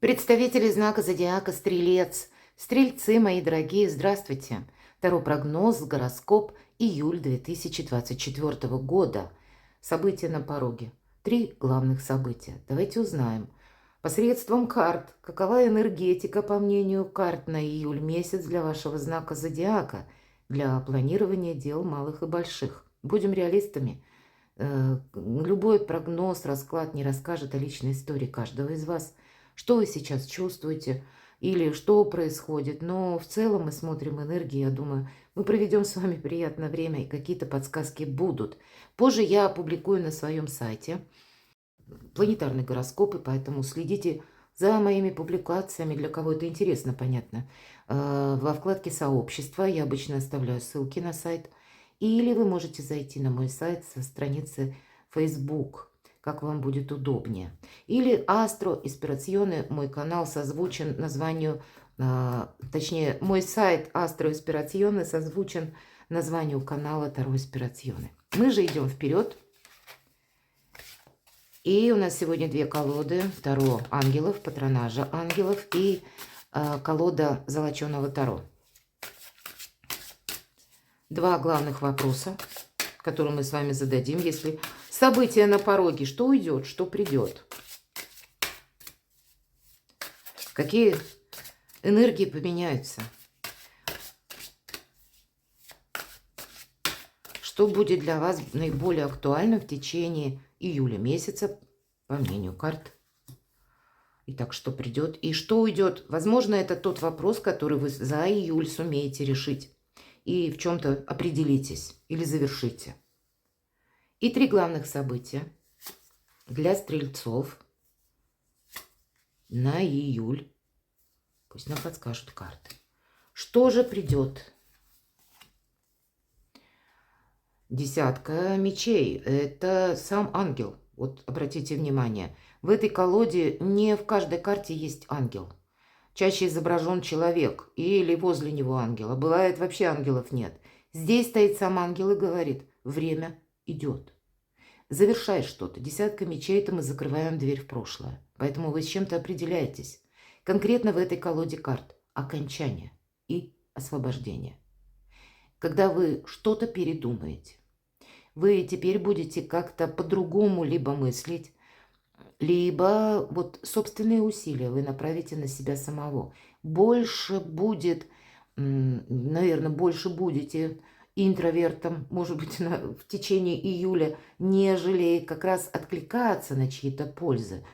Представители знака зодиака Стрелец. Стрельцы, мои дорогие, здравствуйте. Таро прогноз, гороскоп, июль 2024 года. События на пороге. 3 главных события. Давайте узнаем. Посредством карт, какова энергетика, по мнению карт, на июль месяц для вашего знака зодиака, для планирования дел малых и больших. Будем реалистами. Любой прогноз, расклад не расскажет о личной истории каждого из вас, что вы сейчас чувствуете или что происходит. Но в целом мы смотрим энергии, я думаю, мы проведем с вами приятное время и какие-то подсказки будут. Позже я опубликую на своем сайте планетарные гороскопы, поэтому следите за моими публикациями, для кого это интересно, понятно. Во вкладке «Сообщество» я обычно оставляю ссылки на сайт. Или вы можете зайти на мой сайт со страницы Facebook, как вам будет удобнее. Или Астро Испирационе, мой канал созвучен названию, точнее, мой сайт Астро Испирационе созвучен названию канала Таро Испирационе. Мы же идем вперед. И у нас сегодня 2 колоды. Таро ангелов, патронажа ангелов и колода золоченого Таро. 2 главных вопроса, которые мы с вами зададим, если события на пороге, что уйдет, что придет. Какие энергии поменяются. Что будет для вас наиболее актуально в течение июля месяца, по мнению карт. Итак, что придет и что уйдет. Возможно, это тот вопрос, который вы за июль сумеете решить. И в чем-то определитесь или завершите. И 3 главных события для стрельцов на июль. Пусть нам подскажут карты. Что же придет? Десятка мечей. Это сам ангел. Вот обратите внимание. В этой колоде не в каждой карте есть ангел. Чаще изображен человек или возле него ангела. Бывает, вообще ангелов нет. Здесь стоит сам ангел и говорит: время идет. Завершай что-то. Десятка мечей — это мы закрываем дверь в прошлое. Поэтому вы с чем-то определяетесь. Конкретно в этой колоде карт окончание и освобождение. Когда вы что-то передумаете, вы теперь будете как-то по-другому либо мыслить, либо вот собственные усилия вы направите на себя самого. Больше будет, наверное, больше будете интровертом, может быть, в течение июля, нежели как раз откликаться на чьи-то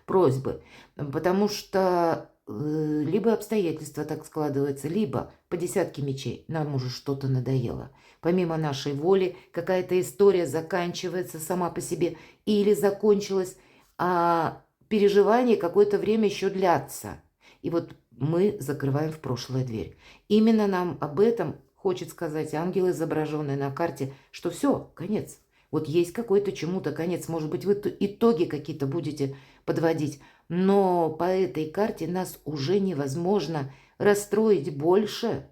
просьбы. Потому что либо обстоятельства так складываются, либо по десятке мечей нам уже что-то надоело. Помимо нашей воли какая-то история заканчивается сама по себе или закончилась, а переживания какое-то время еще длятся. И вот мы закрываем в прошлое дверь. Именно нам об этом хочет сказать ангел, изображенный на карте, что все, конец. Вот есть какой-то чему-то конец. Может быть, вы итоги какие-то будете подводить. Но по этой карте нас уже невозможно расстроить больше,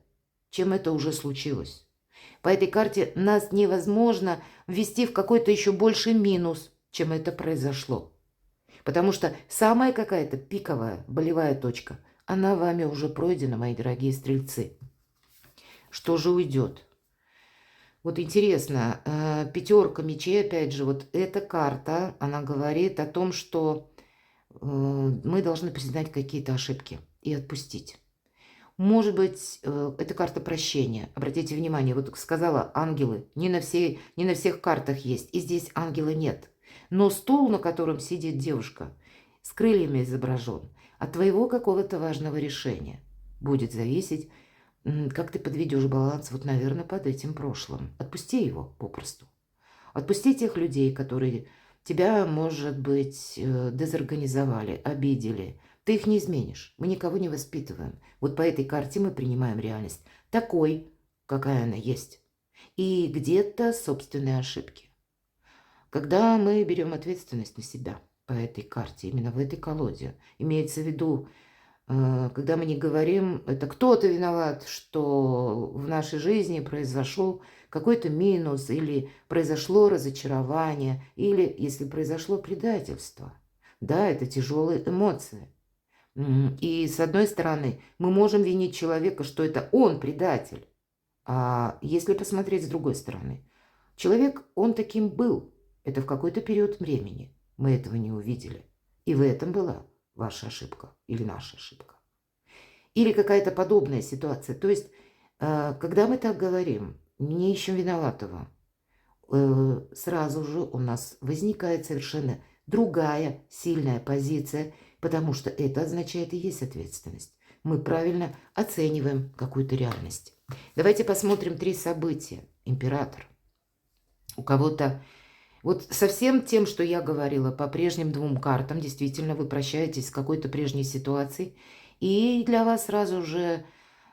чем это уже случилось. По этой карте нас невозможно ввести в какой-то еще больший минус, чем это произошло. Потому что самая какая-то пиковая болевая точка, она вами уже пройдена, мои дорогие стрельцы. Что же уйдет? Вот интересно, 5 мечей, опять же, вот эта карта, она говорит о том, что мы должны признать какие-то ошибки и отпустить. Может быть, это карта прощения. Обратите внимание, вот сказала ангелы, не на всех картах есть, и здесь ангела нет. Но стул, на котором сидит девушка, с крыльями изображен, от твоего какого-то важного решения будет зависеть, как ты подведешь баланс, вот, наверное, под этим прошлым. Отпусти его попросту. Отпусти тех людей, которые тебя, может быть, дезорганизовали, обидели. Ты их не изменишь. Мы никого не воспитываем. Вот по этой карте мы принимаем реальность такой, какая она есть. И где-то собственные ошибки. Когда мы берем ответственность на себя по этой карте, именно в этой колоде, имеется в виду, когда мы не говорим, это кто-то виноват, что в нашей жизни произошел какой-то минус, или произошло разочарование, или, если произошло предательство. Да, это тяжелые эмоции. И с одной стороны, мы можем винить человека, что это он предатель. А если посмотреть с другой стороны, человек, он таким был. Это в какой-то период времени. Мы этого не увидели. И в этом была ваша ошибка или наша ошибка. Или какая-то подобная ситуация. То есть, когда мы так говорим, не ищем виноватого, сразу же у нас возникает совершенно другая сильная позиция, потому что это означает и есть ответственность. Мы правильно оцениваем какую-то реальность. Давайте посмотрим 3 события. Император. У кого-то... Вот со всем тем, что я говорила по прежним 2 картам, действительно вы прощаетесь с какой-то прежней ситуацией, и для вас сразу же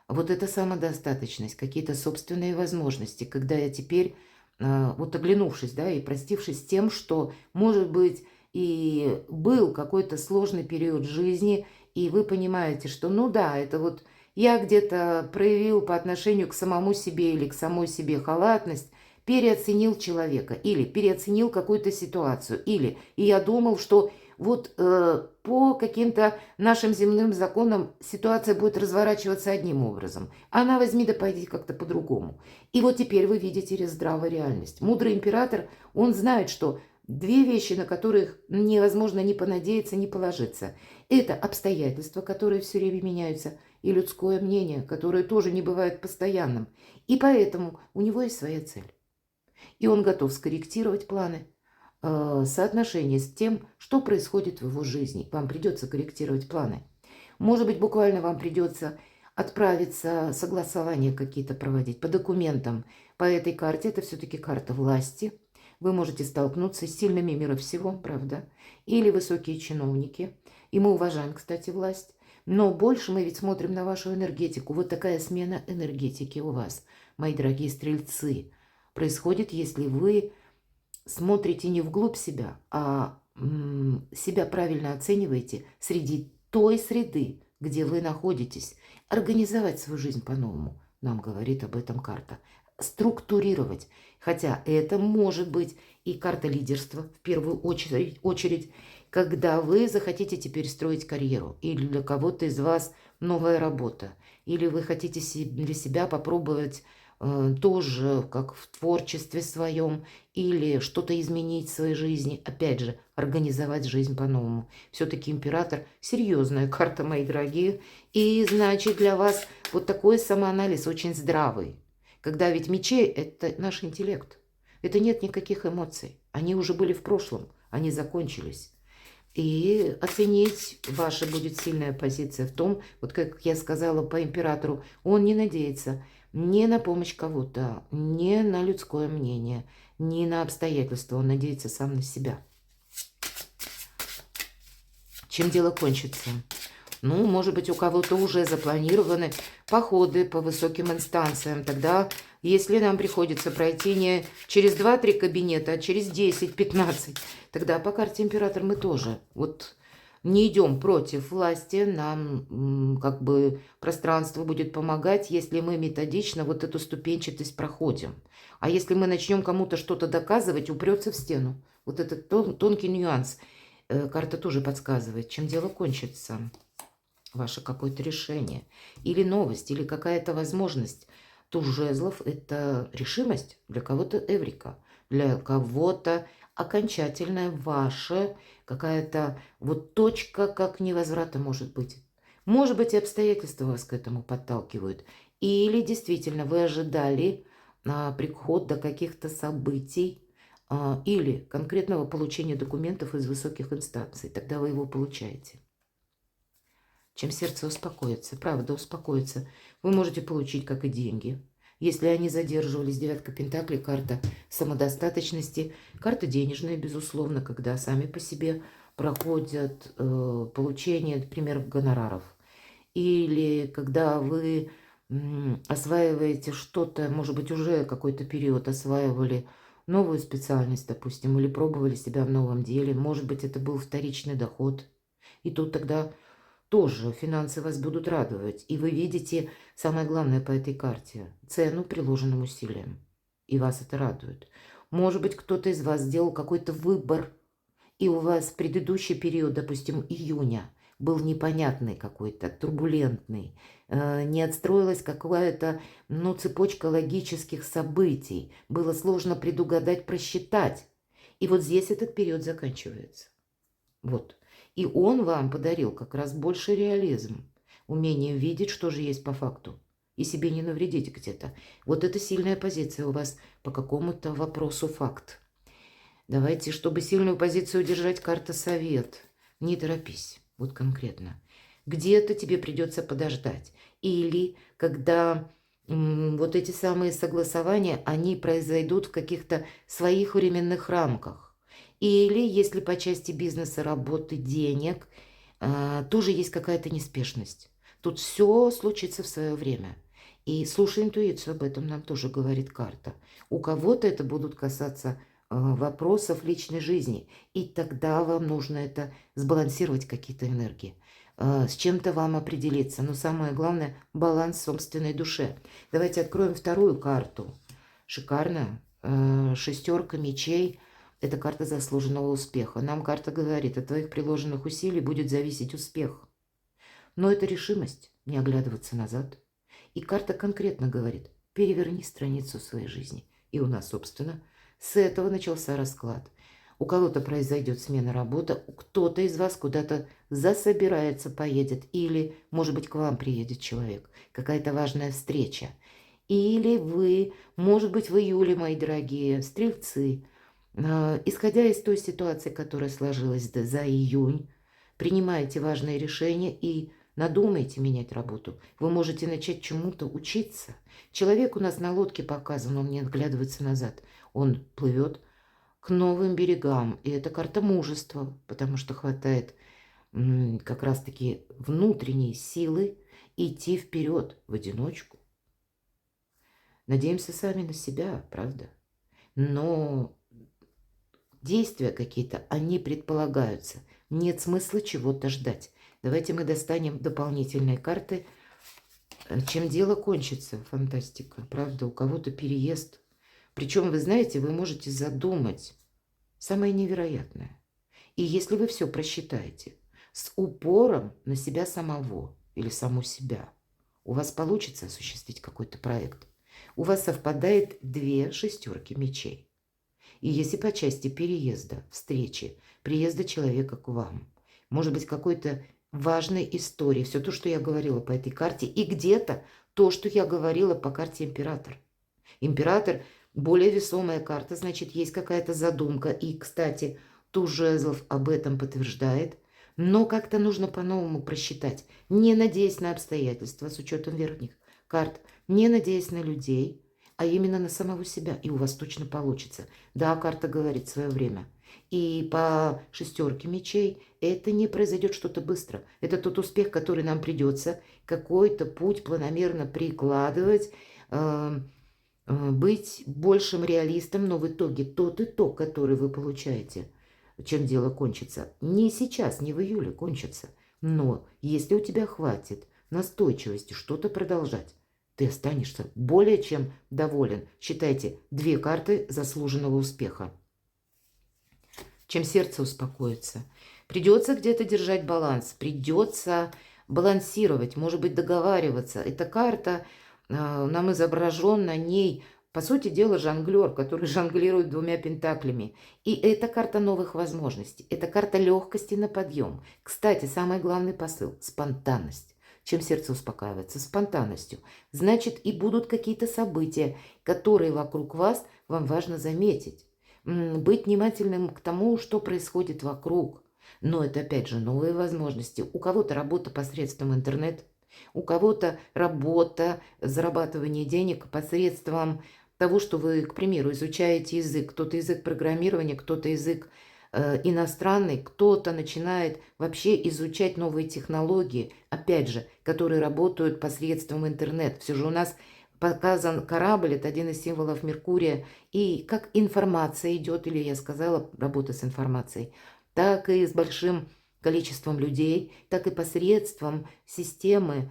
вот эта самодостаточность, какие-то собственные возможности, когда я теперь, вот оглянувшись, да, и простившись с тем, что, может быть, и был какой-то сложный период жизни, и вы понимаете, что, ну да, это вот я где-то проявил по отношению к самому себе или к самой себе халатность, переоценил человека или переоценил какую-то ситуацию, или и я думал, что вот по каким-то нашим земным законам ситуация будет разворачиваться одним образом. Она возьми да пойди как-то по-другому. И вот теперь вы видите здравую реальность. Мудрый император, он знает, что 2 вещи, на которых невозможно ни понадеяться, ни положиться. Это обстоятельства, которые все время меняются, и людское мнение, которое тоже не бывает постоянным. И поэтому у него есть своя цель. И он готов скорректировать планы, соотношение с тем, что происходит в его жизни. Вам придется корректировать планы. Может быть, буквально вам придется отправиться, согласования какие-то проводить по документам. По этой карте, это все-таки карта власти. Вы можете столкнуться с сильными мира всего, правда? Или высокие чиновники. И мы уважаем, кстати, власть. Но больше мы ведь смотрим на вашу энергетику. Вот такая смена энергетики у вас, мои дорогие стрельцы, происходит, если вы смотрите не вглубь себя, а себя правильно оцениваете среди той среды, где вы находитесь. Организовать свою жизнь по-новому, нам говорит об этом карта. Структурировать. Хотя это может быть и карта лидерства в первую очередь, когда вы захотите теперь строить карьеру, или для кого-то из вас новая работа, или вы хотите для себя попробовать тоже как в творчестве своем, или что-то изменить в своей жизни, опять же, организовать жизнь по-новому. Все-таки император – серьезная карта, мои дорогие, и значит для вас вот такой самоанализ очень здравый. Когда ведь мечи – это наш интеллект, это нет никаких эмоций, они уже были в прошлом, они закончились. И оценить ваша будет сильная позиция в том, вот как я сказала по императору, он не надеется не на помощь кого-то, не на людское мнение, не на обстоятельства, он надеется сам на себя. Чем дело кончится? Ну, может быть, у кого-то уже запланированы походы по высоким инстанциям. Тогда, если нам приходится пройти не через 2-3 кабинета, а через 10-15, тогда по карте император мы тоже вот не идем против власти. Нам как бы пространство будет помогать, если мы методично вот эту ступенчатость проходим. А если мы начнем кому-то что-то доказывать, упрется в стену. Вот этот тонкий нюанс карта тоже подсказывает, чем дело кончится. Ваше какое-то решение, или новость, или какая-то возможность. Туз жезлов – это решимость, для кого-то эврика, для кого-то окончательная ваша какая-то вот точка, как невозврата может быть. Может быть, и обстоятельства вас к этому подталкивают. Или действительно вы ожидали приход до каких-то событий, или конкретного получения документов из высоких инстанций. Тогда вы его получаете. Чем сердце успокоится, правда успокоится, вы можете получить, как и деньги. Если они задерживались, 9 пентаклей, карта самодостаточности, карта денежная, безусловно, когда сами по себе проходят получение, например, гонораров. Или когда вы осваиваете что-то, может быть, уже какой-то период осваивали новую специальность, допустим, или пробовали себя в новом деле, может быть, это был вторичный доход. И тут тогда тоже финансы вас будут радовать. И вы видите, самое главное по этой карте, цену приложенным усилиям. И вас это радует. Может быть, кто-то из вас сделал какой-то выбор, и у вас предыдущий период, допустим, июня, был непонятный какой-то, турбулентный, не отстроилась какая-то, ну, цепочка логических событий, было сложно предугадать, просчитать. И вот здесь этот период заканчивается. Вот. И он вам подарил как раз больше реализм, умение видеть, что же есть по факту, и себе не навредить где-то. Вот это сильная позиция у вас по какому-то вопросу факт. Давайте, чтобы сильную позицию удержать, карта совет. Не торопись, вот конкретно. Где-то тебе придется подождать. Или когда вот эти самые согласования, они произойдут в каких-то своих временных рамках. Или если по части бизнеса, работы, денег, тоже есть какая-то неспешность. Тут все случится в свое время. И слушай интуицию, об этом нам тоже говорит карта. У кого-то это будут касаться вопросов личной жизни. И тогда вам нужно это сбалансировать, какие-то энергии. С чем-то вам определиться. Но самое главное, баланс в собственной душе. Давайте откроем вторую карту. Шикарно. Шестерка мечей. Это карта заслуженного успеха. Нам карта говорит, от твоих приложенных усилий будет зависеть успех. Но это решимость, не оглядываться назад. И карта конкретно говорит, переверни страницу своей жизни. И у нас, собственно, с этого начался расклад. У кого-то произойдет смена работы, кто-то из вас куда-то засобирается, поедет, или, может быть, к вам приедет человек, какая-то важная встреча. Или вы, может быть, в июле, мои дорогие стрельцы, исходя из той ситуации, которая сложилась за июнь, принимаете важные решения и надумаете менять работу. Вы можете начать чему-то учиться. Человек у нас на лодке показан, он не оглядывается назад. Он плывет к новым берегам. И это карта мужества, потому что хватает как раз-таки внутренней силы идти вперед в одиночку. Надеемся сами на себя, правда? Но действия какие-то, они предполагаются. Нет смысла чего-то ждать. Давайте мы достанем дополнительные карты. Чем дело кончится? Фантастика. Правда, у кого-то переезд. Причем, вы знаете, вы можете задумать самое невероятное. И если вы все просчитаете с упором на себя самого или саму себя, у вас получится осуществить какой-то проект. У вас совпадает 2 шестерки мечей. И если по части переезда, встречи, приезда человека к вам, может быть, какой-то важной истории, все то, что я говорила по этой карте, и где-то то, что я говорила по карте император. Император более весомая карта, значит, есть какая-то задумка. И, кстати, туз жезлов об этом подтверждает. Но как-то нужно по-новому просчитать, не надеясь на обстоятельства с учетом верхних карт, не надеясь на людей, а именно на самого себя. И у вас точно получится. Да, карта говорит свое время. И по шестерке мечей это не произойдет что-то быстро. Это тот успех, который нам придется какой-то путь планомерно прикладывать, быть большим реалистом, но в итоге тот итог, который вы получаете, чем дело кончится, не сейчас, не в июле кончится. Но если у тебя хватит настойчивости что-то продолжать, ты останешься более чем доволен. Считайте, 2 карты заслуженного успеха. Чем сердце успокоится. Придется где-то держать баланс, придется балансировать, может быть, договариваться. Эта карта, нам изображен на ней, по сути дела, жонглер, который жонглирует 2 пентаклями. И это карта новых возможностей, это карта легкости на подъем. Кстати, самый главный посыл – спонтанность. Чем сердце успокаивается? Спонтанностью. Значит, и будут какие-то события, которые вокруг вас вам важно заметить. Быть внимательным к тому, что происходит вокруг. Но это, опять же, новые возможности. У кого-то работа посредством интернета, у кого-то работа, зарабатывание денег посредством того, что вы, к примеру, изучаете язык. Кто-то язык программирования, кто-то язык иностранный, кто-то начинает вообще изучать новые технологии, опять же, которые работают посредством интернета. Все же у нас показан корабль, это один из символов Меркурия, и как информация идет, или я сказала, работа с информацией, так и с большим количеством людей, так и посредством системы,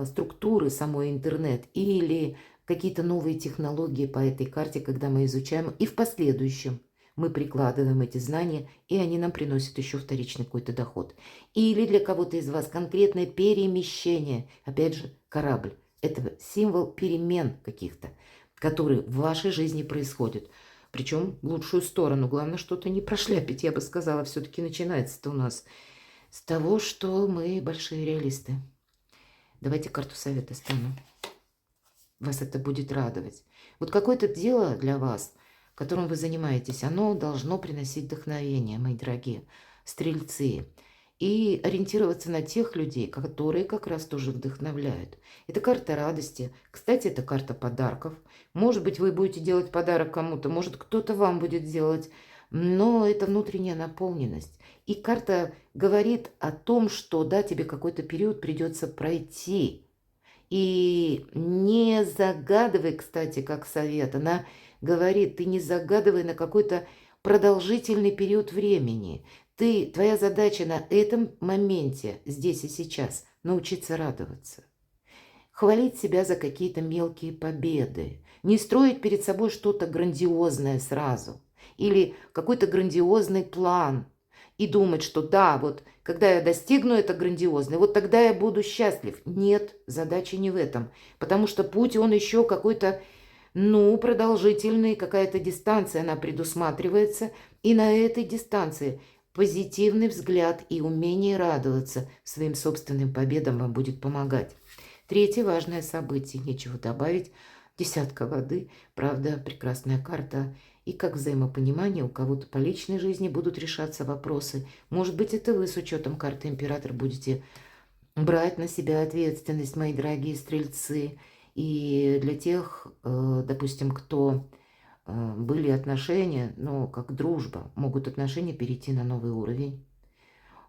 структуры самой интернет, или какие-то новые технологии по этой карте, когда мы изучаем, и в последующем мы прикладываем эти знания, и они нам приносят еще вторичный какой-то доход. Или для кого-то из вас конкретное перемещение. Опять же, корабль. Это символ перемен каких-то, которые в вашей жизни происходят. Причем в лучшую сторону. Главное, что-то не прошляпить, я бы сказала. Все-таки начинается-то у нас с того, что мы большие реалисты. Давайте карту совета стану. Вас это будет радовать. Вот какое-то дело для вас, которым вы занимаетесь, оно должно приносить вдохновение, мои дорогие стрельцы. И ориентироваться на тех людей, которые как раз тоже вдохновляют. Это карта радости. Кстати, это карта подарков. Может быть, вы будете делать подарок кому-то, может, кто-то вам будет делать. Но это внутренняя наполненность. И карта говорит о том, что да, тебе какой-то период придется пройти. И не загадывай, кстати, как совет. Она говорит, ты не загадывай на какой-то продолжительный период времени. Твоя задача на этом моменте, здесь и сейчас, научиться радоваться. Хвалить себя за какие-то мелкие победы. Не строить перед собой что-то грандиозное сразу. Или какой-то грандиозный план. И думать, что да, вот когда я достигну это грандиозное, вот тогда я буду счастлив. Нет, задача не в этом. Потому что путь, он еще какой-то, продолжительный, какая-то дистанция, она предусматривается. И на этой дистанции позитивный взгляд и умение радоваться своим собственным победам вам будет помогать. Третье важное событие, нечего добавить, десятка воды, правда, прекрасная карта. И как взаимопонимание, у кого-то по личной жизни будут решаться вопросы. Может быть, это вы с учетом карты император будете брать на себя ответственность, мои дорогие стрельцы. И для тех, допустим, кто были отношения, как дружба, могут отношения перейти на новый уровень.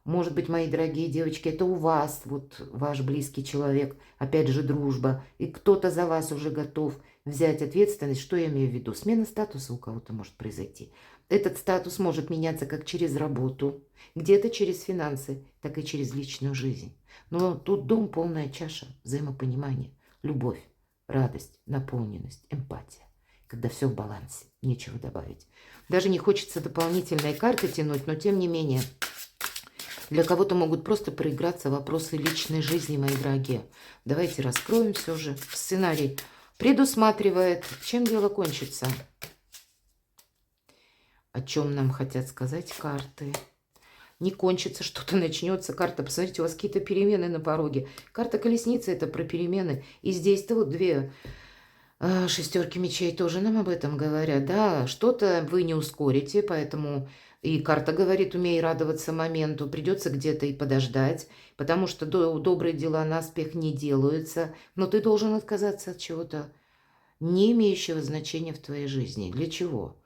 Может быть, мои дорогие девочки, это у вас, вот ваш близкий человек, опять же, дружба, и кто-то за вас уже готов взять ответственность. Что я имею в виду? Смена статуса у кого-то может произойти. Этот статус может меняться как через работу, где-то через финансы, так и через личную жизнь. Но тут дом, полная чаша, взаимопонимание, любовь, радость, наполненность, эмпатия. Когда все в балансе, нечего добавить. Даже не хочется дополнительные карты тянуть, но тем не менее... Для кого-то могут просто проиграться вопросы личной жизни, мои дорогие. Давайте раскроем все же. Сценарий предусматривает, чем дело кончится. О чем нам хотят сказать карты. Не кончится, что-то начнется. Карта, посмотрите, у вас какие-то перемены на пороге. Карта колесницы — это про перемены. И здесь-то вот две шестерки мечей тоже нам об этом говорят. Да, что-то вы не ускорите, поэтому... И карта говорит, умей радоваться моменту, придется где-то и подождать, потому что добрые дела наспех не делаются, но ты должен отказаться от чего-то, не имеющего значения в твоей жизни. Для чего?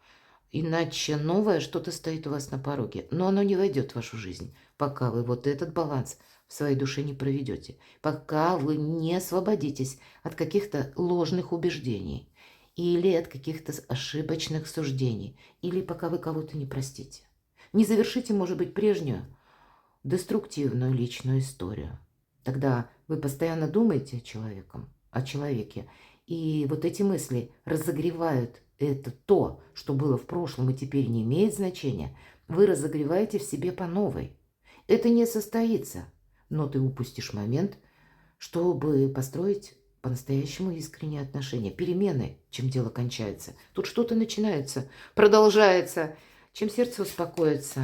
Иначе новое что-то стоит у вас на пороге, но оно не войдет в вашу жизнь, пока вы вот этот баланс в своей душе не проведете, пока вы не освободитесь от каких-то ложных убеждений или от каких-то ошибочных суждений, или пока вы кого-то не простите. Не завершите, может быть, прежнюю деструктивную личную историю. Тогда вы постоянно думаете о человеке, и вот эти мысли разогревают это то, что было в прошлом и теперь не имеет значения, вы разогреваете в себе по новой. Это не состоится, но ты упустишь момент, чтобы построить по-настоящему искренние отношения. Перемены, чем дело кончается. Тут что-то начинается, продолжается, чем сердце успокоится.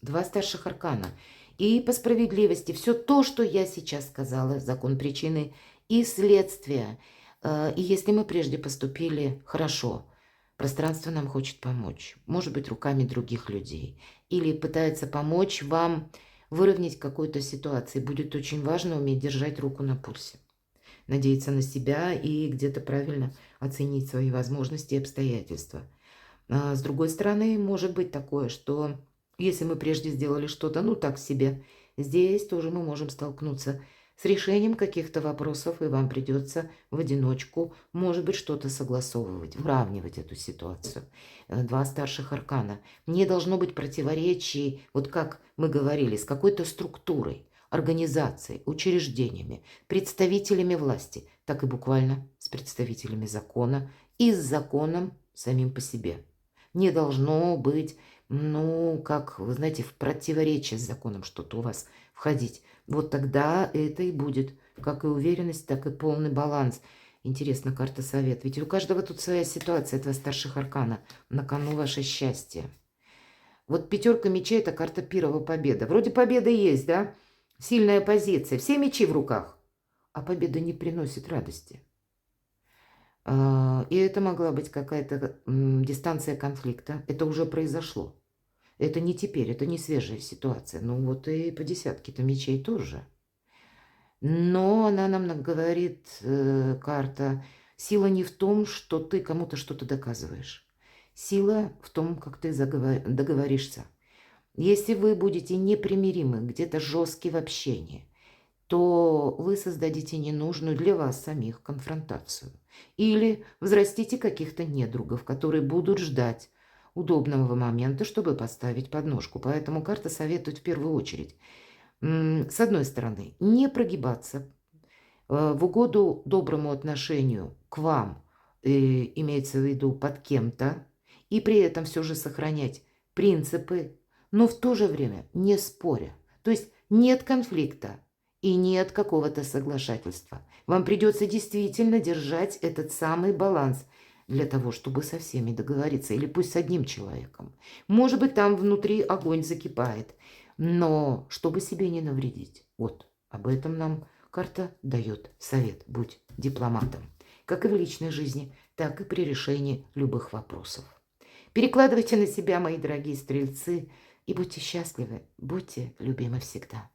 Два старших аркана. И по справедливости все то, что я сейчас сказала, закон причины и следствия. И если мы прежде поступили хорошо, пространство нам хочет помочь. Может быть, руками других людей. Или пытается помочь вам выровнять какую-то ситуацию. Будет очень важно уметь держать руку на пульсе. Надеяться на себя и где-то правильно оценить свои возможности и обстоятельства. А с другой стороны, может быть такое, что если мы прежде сделали что-то, так себе, здесь тоже мы можем столкнуться с решением каких-то вопросов, и вам придется в одиночку, может быть, что-то согласовывать, выравнивать эту ситуацию. Два старших аркана. Не должно быть противоречий, вот как мы говорили, с какой-то структурой, организацией, учреждениями, представителями власти, так и буквально с представителями закона и с законом самим по себе. не должно быть, ну, как, вы знаете, в противоречие с законом что-то у вас входить. Вот тогда это и будет, как и уверенность, так и полный баланс. Интересно, карта совет. Ведь у каждого тут своя ситуация, этого старших аркана. На кону ваше счастье. Вот пятерка мечей – это карта пирова победа. Вроде победа есть, да? Сильная позиция, все мечи в руках. А победа не приносит радости. И это могла быть какая-то дистанция конфликта. Это уже произошло. Это не теперь, это не свежая ситуация. Ну вот и по десятке-то мечей тоже. Но она нам говорит, карта, сила не в том, что ты кому-то что-то доказываешь. Сила в том, как ты договоришься. Если вы будете непримиримы, где-то жесткие в общении, то вы создадите ненужную для вас самих конфронтацию. Или взрастите каких-то недругов, которые будут ждать удобного момента, чтобы поставить подножку. Поэтому карта советует в первую очередь, с одной стороны, не прогибаться в угоду доброму отношению к вам, имеется в виду под кем-то, и при этом все же сохранять принципы, но в то же время не споря. То есть нет конфликта и нет какого-то соглашательства. Вам придется действительно держать этот самый баланс для того, чтобы со всеми договориться, или пусть с одним человеком. Может быть, там внутри огонь закипает, но чтобы себе не навредить. Вот об этом нам карта дает совет. Будь дипломатом. Как и в личной жизни, так и при решении любых вопросов. Перекладывайте на себя, мои дорогие стрельцы, и будьте счастливы, будьте любимы всегда.